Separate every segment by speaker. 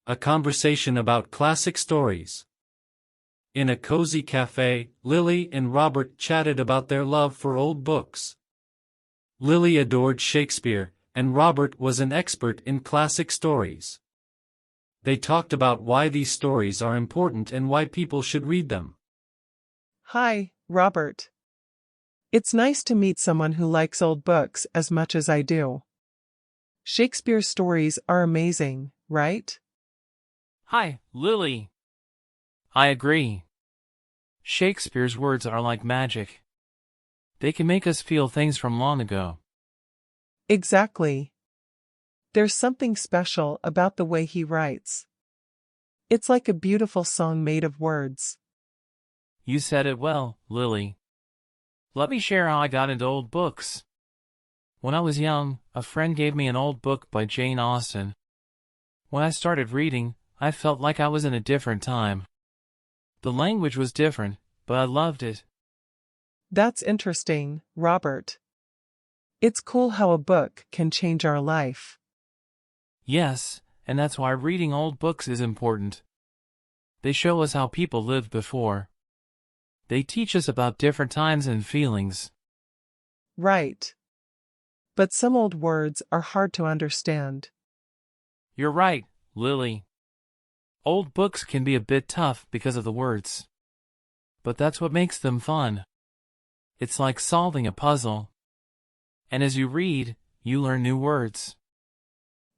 Speaker 1: A conversation about classic stories. In a cozy cafe, Lily and Robert chatted about their love for old books. Lily adored Shakespeare, and Robert was an expert in classic stories. They talked about why these stories are important and why people should read them.
Speaker 2: Hi, Robert. It's nice to meet someone who likes old books as much as I do. Shakespeare's stories are amazing, right?
Speaker 3: Hi, Lily. I agree. Shakespeare's words are like magic. They can make us feel things from long ago.
Speaker 2: Exactly. There's something special about the way he writes. It's like a beautiful song made of words.
Speaker 3: You said it well, Lily. Let me share how I got into old books. When I was young, a friend gave me an old book by Jane Austen. When I started reading, I felt like I was in a different time. The language was different, but I loved it.
Speaker 2: That's interesting, Robert. It's cool how a book can change our life.
Speaker 3: Yes, and that's why reading old books is important. They show us how people lived before. They teach us about different times and feelings.
Speaker 2: Right. But some old words are hard to understand.
Speaker 3: You're right, Lily. Old books can be a bit tough because of the words. But that's what makes them fun. It's like solving a puzzle. And as you read, you learn new words.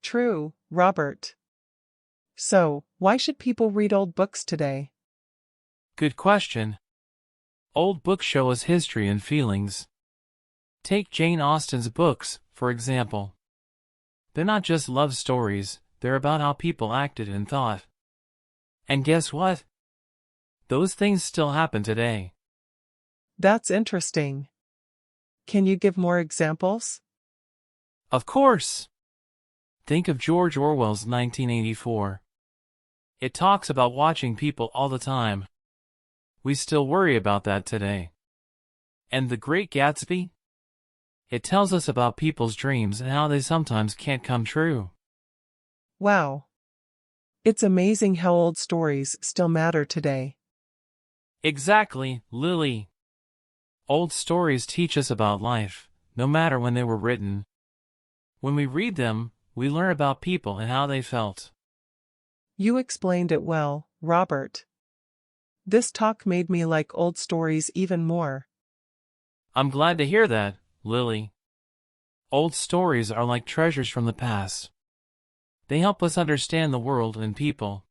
Speaker 2: True, Robert. So, why should people read old books today?
Speaker 3: Good question. Old books show us history and feelings. Take Jane Austen's books, for example. They're not just love stories, they're about how people acted and thought. And guess what? Those things still happen today.
Speaker 2: That's interesting. Can you give more examples?
Speaker 3: Of course! Think of George Orwell's 1984. It talks about watching people all the time. We still worry about that today. And The Great Gatsby? It tells us about people's dreams and how they sometimes can't come true.
Speaker 2: Wow. It's amazing how old stories still matter today.
Speaker 3: Exactly, Lily. Old stories teach us about life, no matter when they were written. When we read them, we learn about people and how they felt.
Speaker 2: You explained it well, Robert. This talk made me like old stories even more.
Speaker 3: I'm glad to hear that, Lily. Old stories are like treasures from the past. They help us understand the world and people.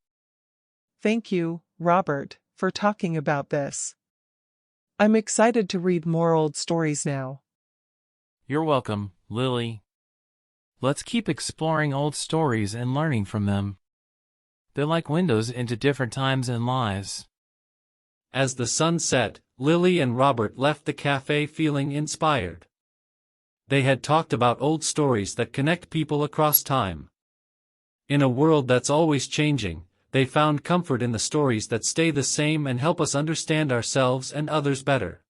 Speaker 2: Thank you, Robert, for talking about this. I'm excited to read more old stories now.
Speaker 3: You're welcome, Lily. Let's keep exploring old stories and learning from them. They're like windows into different times and lives.
Speaker 1: As the sun set, Lily and Robert left the cafe feeling inspired. They had talked about old stories that connect people across time. In a world that's always changing, they found comfort in the stories that stay the same and help us understand ourselves and others better.